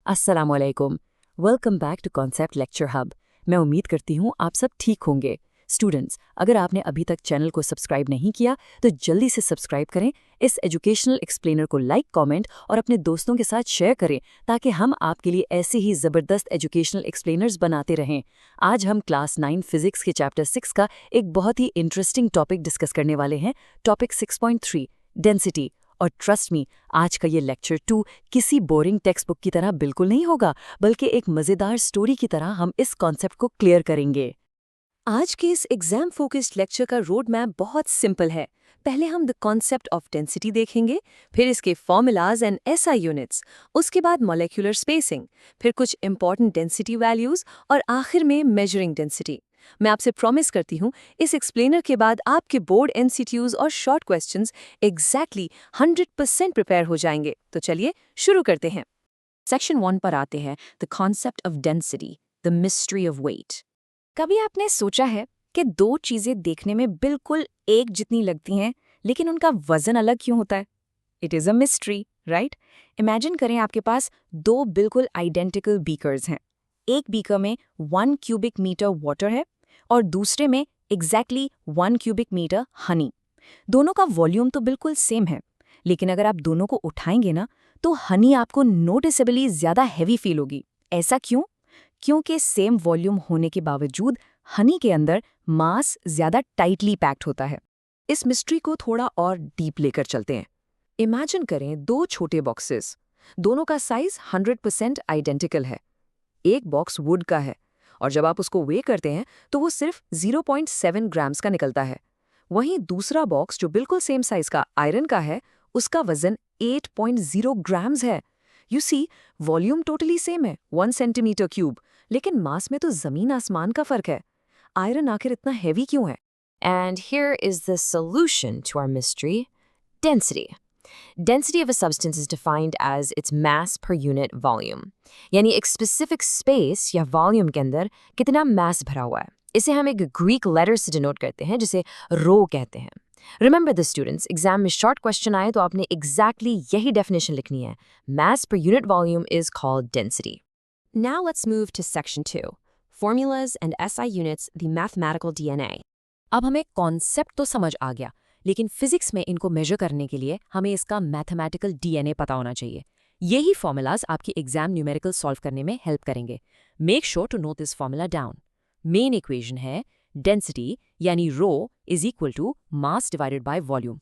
अस्सलामुअलैकुम। Welcome back to concept lecture hub. मैं उम्मीद करती हूँ आप सब ठीक होंगे। स्टूडेंट्स, अगर आपने अभी तक चैनल को सब्सक्राइब नहीं किया तो जल्दी से सब्सक्राइब करें, इस एजुकेशनल एक्सप्लेनर को लाइक, कमेंट और अपने दोस्तों के साथ शेयर करें ताकि हम आपके लिए ऐसे ही ज़बरदस्त एजुकेशनल एक्सप्लेनर्स बनाते रहें। आज हम क्लास 9 फिजिक्स के चैप्टर 6 का एक बहुत ही इंटरेस्टिंग टॉपिक डिस्कस करने वाले हैं, टॉपिक 6.3 डेंसिटी। और ट्रस्ट मी, आज का ये लेक्चर 2 किसी बोरिंग टेक्स्ट बुक की तरह बिल्कुल नहीं होगा, बल्कि एक मज़ेदार स्टोरी की तरह हम इस कॉन्सेप्ट को क्लियर करेंगे। आज के इस एग्जाम फोकस्ड लेक्चर का रोड मैप बहुत सिंपल है। पहले हम द कॉन्सेप्ट ऑफ डेंसिटी देखेंगे, फिर इसके फॉर्मूलाज एंड एसआई यूनिट्स, उसके बाद मॉलिक्यूलर स्पेसिंग, फिर कुछ इंपॉर्टेंट डेंसिटी वैल्यूज और आखिर में मेजरिंग डेंसिटी। मैं आपसे प्रॉमिस करती हूँ इस एक्सप्लेनर के बाद आपके बोर्ड एमसीक्यूज और शॉर्ट क्वेश्चंस एग्जैक्टली 100% प्रिपेयर हो जाएंगे। तो चलिए शुरू करते हैं। सेक्शन 1 पर आते हैं, the concept of density, the mystery of weight. कभी आपने सोचा है कि दो चीजें देखने में बिल्कुल एक जितनी लगती हैं, लेकिन उनका वजन अलग क्यों होता है? It is a mystery, right? Imagine करें आपके पास दो बिल्कुल आइडेंटिकल बीकर्स हैं। एक बीकर में 1 क्यूबिक मीटर वाटर है और दूसरे में एग्जैक्टली 1 क्यूबिक मीटर हनी। दोनों का वॉल्यूम तो बिल्कुल सेम है, लेकिन अगर आप दोनों को उठाएंगे ना, तो हनी आपको नोटिसेबली ज्यादा हैवी फील होगी। ऐसा क्यों? क्योंकि सेम वॉल्यूम होने के बावजूद हनी के अंदर मास ज्यादा टाइटली पैक्ड होता है। इस मिस्ट्री को थोड़ा और डीप लेकर चलते हैं। इमेजिन करें दो छोटे बॉक्सेस, दोनों का साइज 100% आइडेंटिकल है। एक बॉक्स वुड का है और जब आप उसको वे करते हैं तो वो सिर्फ 0.7 ग्राम्स का निकलता है। वहीं दूसरा बॉक्स जो बिल्कुल सेम साइज का आयरन का है, उसका वजन 8.0 ग्राम्स है। You see, volume totally same है, 1 सेंटीमीटर क्यूब, लेकिन मास में तो जमीन आसमान का फर्क है। आयरन आखिर इतना हैवी क्यों है? And here is the solution to our mystery: density. Density of a substance is defined as its mass per unit volume. यानी एक specific space या volume के अंदर कितना mass भरा हुआ है। इसे हम एक Greek letter से denote करते हैं, जिसे rho कहते हैं। Remember this students, एग्जाम में short question आए तो आपने exactly यही definition लिखनी है। Mass per unit volume is called density. Now let's move to section 2. Formulas and SI units, the mathematical DNA. अब हमें कॉन्सेप्ट तो समझ आ गया, लेकिन फिजिक्स में इनको मेजर करने के लिए हमें इसका मैथमेटिकल डीएनए पता होना चाहिए। यही फॉर्मूलाज आपकी एग्जाम न्यूमेरिकल सॉल्व करने में हेल्प करेंगे। Make sure to note this formula down. Main equation है डेंसिटी यानी rho is equal to mass divided by volume.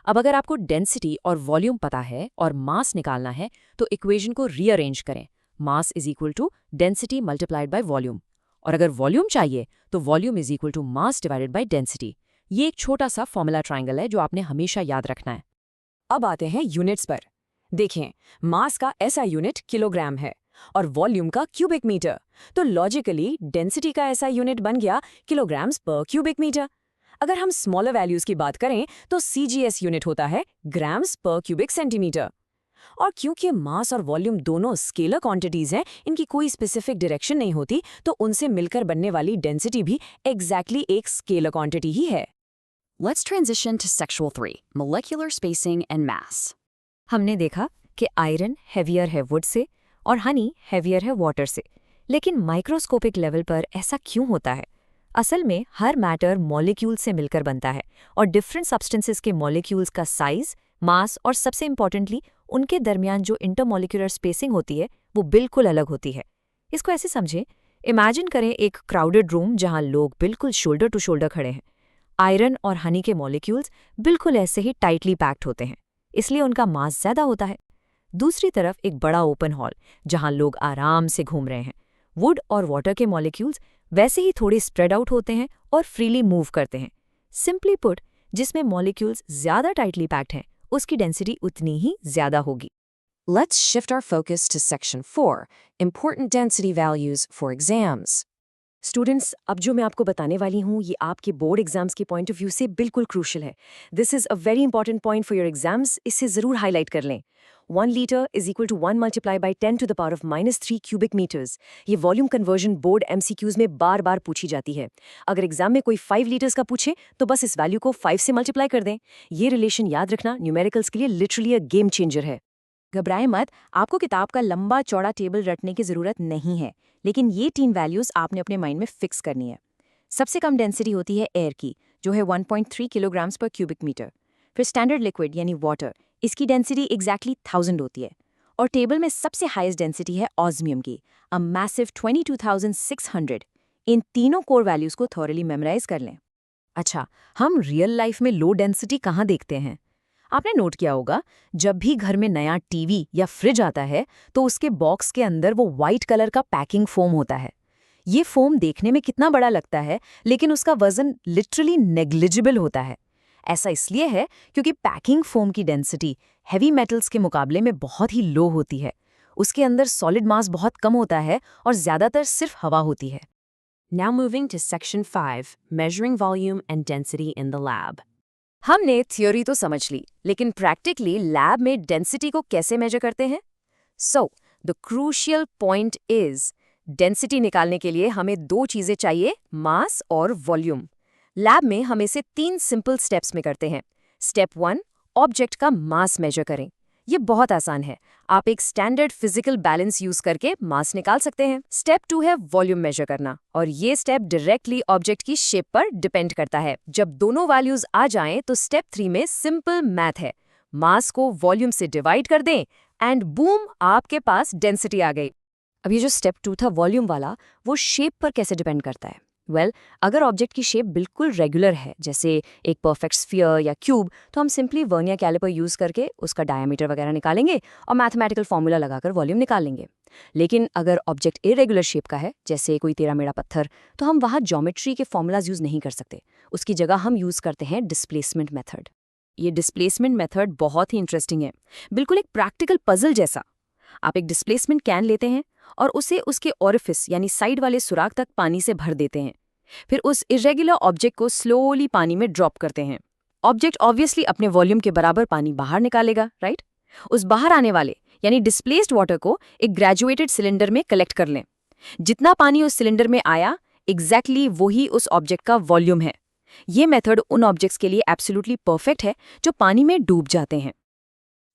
अब अगर आपको डेंसिटी और वॉल्यूम पता है और मास निकालना है तो इक्वेशन को रीअरेंज करें। Mass is equal to density multiplied by volume, और अगर वॉल्यूम चाहिए तो volume is equal to mass divided by density. ये एक छोटा सा फॉर्मूला ट्रायंगल है जो आपने हमेशा याद रखना है। अब आते हैं यूनिट्स पर। देखें, मास का एसआई यूनिट किलोग्राम है और वॉल्यूम का क्यूबिक मीटर, तो लॉजिकली डेंसिटी का एसआई यूनिट बन गया किलोग्राम्स पर क्यूबिक मीटर। अगर हम स्मॉलर वैल्यूज की बात करें तो सीजीएस यूनिट होता है ग्राम्स पर क्यूबिक सेंटीमीटर। और क्योंकि मास और वॉल्यूम दोनों स्केलर क्वांटिटीज हैं, इनकी कोई स्पेसिफिक डायरेक्शन नहीं होती, तो उनसे मिलकर बनने वाली डेंसिटी भी एग्जैक्टली एक स्केलर क्वांटिटी ही है। Let's transition to Section 3, molecular spacing and mass. हमने देखा कि आयरन हेवियर है वुड से और हनी हेवियर है वाटर से, लेकिन माइक्रोस्कोपिक लेवल पर ऐसा क्यों होता है? असल में हर मैटर मॉलिक्यूल से मिलकर बनता है और डिफरेंट सब्सटेंसेस के मॉलिक्यूल्स का साइज, मास और सबसे इंपॉर्टेंटली उनके दरमियान जो इंटरमॉलिक्यूलर स्पेसिंग होती है वो बिल्कुल अलग होती है। इसको ऐसे समझें, इमेजिन करें एक क्राउडेड रूम जहां लोग बिल्कुल शोल्डर टू शोल्डर खड़े हैं। आयरन और हनी के मॉलिक्यूल्स बिल्कुल ऐसे ही टाइटली पैक्ड होते हैं, इसलिए उनका मास ज्यादा होता है। दूसरी तरफ एक बड़ा ओपन हॉल जहां लोग आराम से घूम रहे हैं। वुड और वाटर के मॉलिक्यूल्स वैसे ही थोड़े स्प्रेड आउट होते हैं और फ्रीली मूव करते हैं। सिंपली पुट, जिसमें मॉलिक्यूल्स ज्यादा टाइटली पैक्ड हैं, उसकी डेंसिटी उतनी ही ज्यादा होगी। Let's shift our focus to Section 4, important density values for exams. Students, अब जो मैं आपको बताने वाली हूँ ये आपके बोर्ड एग्जाम्स के पॉइंट ऑफ व्यू से बिल्कुल क्रूशियल है। This is a very important point for your exams, इसे जरूर हाईलाइट कर लें। 1 litre is equal to 1 multiply by 10 to the power of -3 cubic metres. ये वॉल्यूम कन्वर्जन बोर्ड एमसीक्यूज में बार बार पूछी जाती है। अगर एग्जाम में कोई 5 लीटर्स का पूछे तो बस इस वैल्यू को 5 से मल्टीप्लाई कर दें। ये रिलेशन याद रखना न्यूमेरिकल्स के लिए लिटरली अ गेम चेंजर है। घबराएं मत, आपको किताब का लंबा चौड़ा टेबल रटने की ज़रूरत नहीं है, लेकिन ये 3 वैल्यूज़ आपने अपने माइंड में फिक्स करनी है। सबसे कम डेंसिटी होती है एयर की, जो है 1.3 किलोग्राम्स पर क्यूबिक मीटर। फिर स्टैंडर्ड लिक्विड यानी वाटर, इसकी डेंसिटी एग्जैक्टली 1000 होती है। और टेबल में सबसे हाईएस्ट डेंसिटी है ऑस्मियम की, अ मैसिव 22,600। इन तीनों कोर वैल्यूज़ को थॉरली मेमोराइज कर लें। अच्छा, हम रियल लाइफ में लो डेंसिटी कहाँ देखते हैं? आपने नोट किया होगा, जब भी घर में नया टीवी या फ्रिज आता है तो उसके बॉक्स के अंदर वो वाइट कलर का पैकिंग फोम होता है। ये फोम देखने में कितना बड़ा लगता है, लेकिन उसका वजन लिटरली नेग्लिजिबल होता है। ऐसा इसलिए है क्योंकि पैकिंग फोम की डेंसिटी हैवी मेटल्स के मुकाबले में बहुत ही लो होती है। उसके अंदर सॉलिड मास बहुत कम होता है और ज्यादातर सिर्फ हवा होती है। Now moving to Section 5, Measuring Volume and Density in the Lab. हमने थ्योरी तो समझ ली, लेकिन प्रैक्टिकली लैब में डेंसिटी को कैसे मेजर करते हैं? So the crucial point is, density निकालने के लिए हमें 2 चीजें चाहिए, मास और वॉल्यूम। लैब में हम इसे 3 सिंपल स्टेप्स में करते हैं। स्टेप 1, ऑब्जेक्ट का मास मेजर करें। ये बहुत आसान है, आप एक स्टैंडर्ड फिजिकल बैलेंस यूज करके मास निकाल सकते हैं। स्टेप 2 है वॉल्यूम मेजर करना, और ये स्टेप डायरेक्टली ऑब्जेक्ट की शेप पर डिपेंड करता है। जब दोनों वैल्यूज आ जाएं तो स्टेप 3 में सिंपल मैथ है, मास को वॉल्यूम से डिवाइड कर दें एंड बूम, आपके पास डेंसिटी आ गई। अब ये जो स्टेप 2 था वॉल्यूम वाला, वो शेप पर कैसे डिपेंड करता है? अगर ऑब्जेक्ट की शेप बिल्कुल रेगुलर है, जैसे एक परफेक्ट स्फीयर या क्यूब, तो हम सिंपली वर्नियर कैलिपर यूज करके उसका डायमीटर वगैरह निकालेंगे और मैथमेटिकल फॉर्मूला लगाकर वॉल्यूम निकाल लेंगे। लेकिन अगर ऑब्जेक्ट इरेगुलर शेप का है, जैसे कोई टेढ़ा मेढ़ा पत्थर, तो हम वहाँ ज्योमेट्री के फॉर्मूलाज यूज नहीं कर सकते। उसकी जगह हम यूज करते हैं डिस्प्लेसमेंट मेथड। ये डिस्प्लेसमेंट मेथड बहुत ही इंटरेस्टिंग है, बिल्कुल एक प्रैक्टिकल पजल जैसा। आप एक डिस्प्लेसमेंट कैन लेते हैं और उसे उसके ओरिफिस यानी साइड वाले सुराख तक पानी से भर देते हैं। फिर उस इरेगुलर ऑब्जेक्ट को स्लोली पानी में ड्रॉप करते हैं। ऑब्जेक्ट ऑब्वियसली अपने वॉल्यूम के बराबर पानी बाहर निकालेगा, राइट? उस बाहर आने वाले यानी डिस्प्लेस्ड वाटर को एक ग्रेजुएटेड सिलेंडर में कलेक्ट कर लें। जितना पानी उस सिलेंडर में आया, एग्जैक्टली वही उस ऑब्जेक्ट का वॉल्यूम है। ये मेथड उन ऑब्जेक्ट्स के लिए एब्सोल्युटली परफेक्ट है जो पानी में डूब जाते हैं।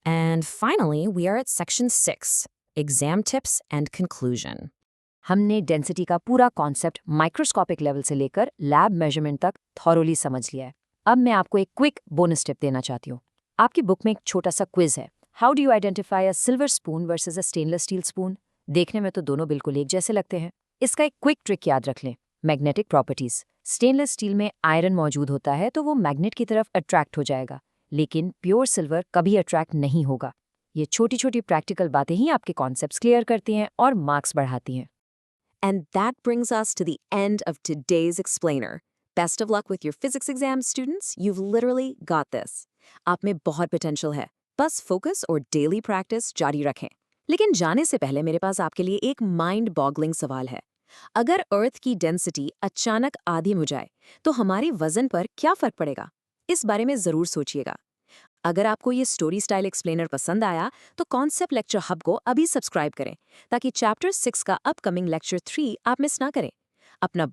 And finally, we are at Section 6, Exam Tips and Conclusion. हमने डेंसिटी का पूरा कॉन्सेप्ट माइक्रोस्कोपिक लेवल से लेकर लैब मेजरमेंट तक थॉरोली समझ लिया है। अब मैं आपको एक क्विक बोनस टिप देना चाहती हूँ। आपकी बुक में एक छोटा सा क्विज है, how do you identify a silver spoon versus a stainless steel spoon? देखने में तो दोनों बिल्कुल एक जैसे लगते हैं। इसका एक क्विक ट्रिक याद रख लें, मैग्नेटिक प्रॉपर्टीज। स्टेनलेस स्टील में आयरन मौजूद होता है तो वो मैग्नेट की तरफ अट्रैक्ट हो जाएगा, लेकिन प्योर सिल्वर कभी अट्रैक्ट नहीं होगा। ये छोटी छोटी प्रैक्टिकल बातें ही आपके कॉन्सेप्ट्स क्लियर करती हैं और मार्क्स बढ़ाती हैं। And that brings us to the end of today's explainer. Best of luck with your physics exams, students. You've literally got this. आप में बहुत potential है, बस focus और daily practice जारी रखें। लेकिन जाने से पहले मेरे पास आपके लिए एक mind-boggling सवाल है। अगर अर्थ की डेंसिटी अचानक आधी हो जाए, तो हमारे वजन पर क्या फर्क पड़ेगा? इस बारे में जरूर सोचिएगा। अगर आपको ये स्टोरी स्टाइल एक्सप्लेनर पसंद आया तो कॉन्सेप्ट लेक्चर हब को अभी सब्सक्राइब करें ताकि चैप्टर 6 का अपकमिंग लेक्चर 3 आप मिस ना करें। अपना